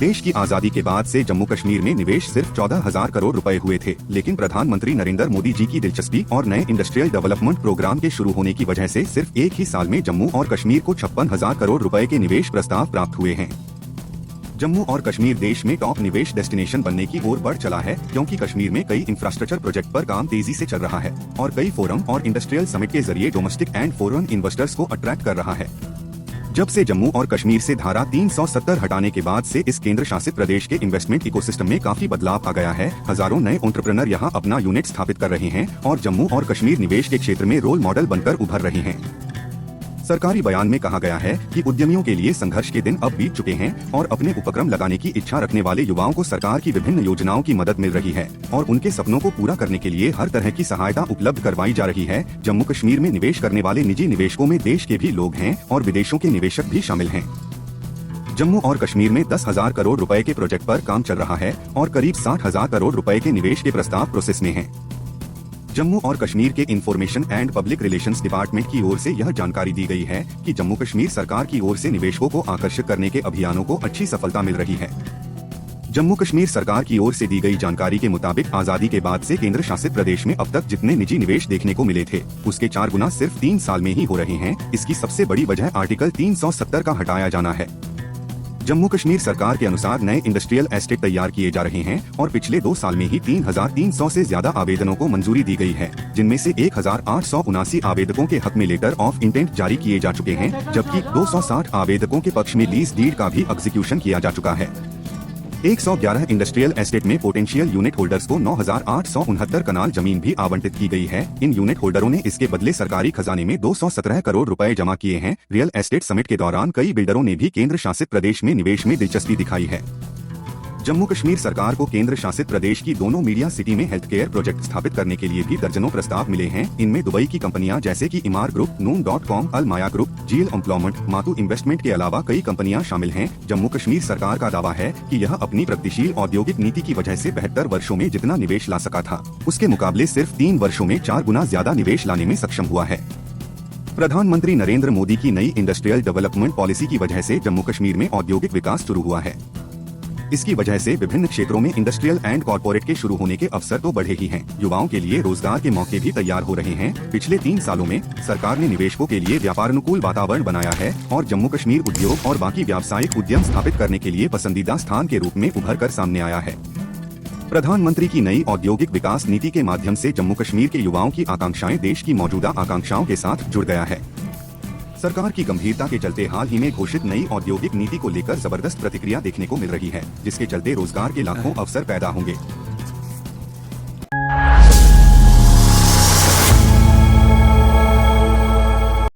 देश की आजादी के बाद से जम्मू कश्मीर में निवेश सिर्फ 14,000 करोड़ रुपए हुए थे, लेकिन प्रधानमंत्री नरेंद्र मोदी जी की दिलचस्पी और नए इंडस्ट्रियल डेवलपमेंट प्रोग्राम के शुरू होने की वजह से सिर्फ एक ही साल में जम्मू और कश्मीर को 56,000 करोड़ रुपए के निवेश प्रस्ताव प्राप्त हुए हैं। जम्मू और कश्मीर देश में टॉप निवेश डेस्टिनेशन बनने की ओर बढ़ चला है, क्योंकि कश्मीर में कई इंफ्रास्ट्रक्चर प्रोजेक्ट पर काम तेजी से चल रहा है और कई फोरम और इंडस्ट्रियल समिट के जरिए डोमेस्टिक एंड फॉरेन इन्वेस्टर्स को अट्रैक्ट कर रहा है। जब से जम्मू और कश्मीर से धारा 370 हटाने के बाद से इस केंद्र शासित प्रदेश के इन्वेस्टमेंट इकोसिस्टम में काफी बदलाव आ गया है। हजारों नए एंटरप्रेन्योर यहां अपना यूनिट स्थापित कर रहे हैं और जम्मू और कश्मीर निवेश के क्षेत्र में रोल मॉडल बनकर उभर रहे हैं। सरकारी बयान में कहा गया है कि उद्यमियों के लिए संघर्ष के दिन अब बीत चुके हैं और अपने उपक्रम लगाने की इच्छा रखने वाले युवाओं को सरकार की विभिन्न योजनाओं की मदद मिल रही है और उनके सपनों को पूरा करने के लिए हर तरह की सहायता उपलब्ध करवाई जा रही है। जम्मू कश्मीर में निवेश करने वाले निजी निवेशकों में देश के भी लोग हैं और विदेशों के निवेशक भी शामिल हैं। जम्मू और कश्मीर में 10,000 करोड़ रुपए के प्रोजेक्ट पर काम चल रहा है और करीब 60,000 करोड़ रुपए के निवेश के प्रस्ताव प्रोसेस में हैं। जम्मू और कश्मीर के information and public relations department की ओर से यह जानकारी दी गई है कि जम्मू कश्मीर सरकार की ओर से निवेशकों को आकर्षित करने के अभियानों को अच्छी सफलता मिल रही है। जम्मू कश्मीर सरकार की ओर से दी गई जानकारी के मुताबिक आजादी के बाद से केंद्र शासित प्रदेश में अब तक जितने निजी निवेश देखने को मिले थे, उसके 4 गुना सिर्फ 3 साल में ही हो रहे हैं। इसकी सबसे बड़ी वजह आर्टिकल 370 का हटाया जाना है। जम्मू कश्मीर सरकार के अनुसार नए इंडस्ट्रियल एस्टेट तैयार किए जा रहे हैं और पिछले 2 साल में ही 3,300 से ज्यादा आवेदनों को मंजूरी दी गई है, जिनमें से 1,879 आवेदकों के हक में लेटर ऑफ इंटेंट जारी किए जा चुके हैं, जबकि 260 आवेदकों के पक्ष में लीज डीड का भी एग्जीक्यूशन किया जा चुका है। 111 इंडस्ट्रियल एस्टेट में पोटेंशियल यूनिट होल्डर्स को 9,869 कनाल जमीन भी आवंटित की गई है। इन यूनिट होल्डरों ने इसके बदले सरकारी खजाने में 217 करोड़ रुपए जमा किए हैं। रियल एस्टेट समिट के दौरान कई बिल्डरों ने भी केंद्र शासित प्रदेश में निवेश में दिलचस्पी दिखाई है। जम्मू कश्मीर सरकार को केंद्र शासित प्रदेश की दोनों मीडिया सिटी में हेल्थ केयर प्रोजेक्ट स्थापित करने के लिए भी दर्जनों प्रस्ताव मिले हैं। इनमें दुबई की कंपनियां जैसे कि इमार ग्रुप, नून.com, अल माया ग्रुप, जीएल एम्प्लॉयमेंट, मातू इन्वेस्टमेंट के अलावा कई कंपनियां शामिल हैं। जम्मू कश्मीर सरकार का दावा है कि यह अपनी प्रगतिशील औद्योगिक नीति की वजह से 72 वर्षों में जितना निवेश ला सका था, उसके मुकाबले सिर्फ 3 वर्षों में 4 गुना ज्यादा निवेश लाने में सक्षम हुआ है। प्रधानमंत्री नरेंद्र मोदी की नई इंडस्ट्रियल डेवलपमेंट पॉलिसी की वजह से जम्मू कश्मीर में औद्योगिक विकास शुरू हुआ है। इसकी वजह से विभिन्न क्षेत्रों में इंडस्ट्रियल एंड कॉर्पोरेट के शुरू होने के अवसर तो बढ़े ही हैं, युवाओं के लिए रोजगार के मौके भी तैयार हो रहे हैं। पिछले 3 सालों में सरकार ने निवेशकों के लिए व्यापार अनुकूल वातावरण बनाया है और जम्मू कश्मीर उद्योग और बाकी व्यावसायिक उद्यम स्थापित करने के लिए पसंदीदा स्थान के रूप में उभर कर सामने आया है। प्रधानमंत्री की नई औद्योगिक विकास नीति के माध्यम से जम्मू कश्मीर के युवाओं की आकांक्षाएं देश की मौजूदा आकांक्षाओं के साथ जुड़ गया है। सरकार की गंभीरता के चलते हाल ही में घोषित नई औद्योगिक नीति को लेकर जबरदस्त प्रतिक्रिया देखने को मिल रही है, जिसके चलते रोजगार के लाखों अवसर पैदा होंगे।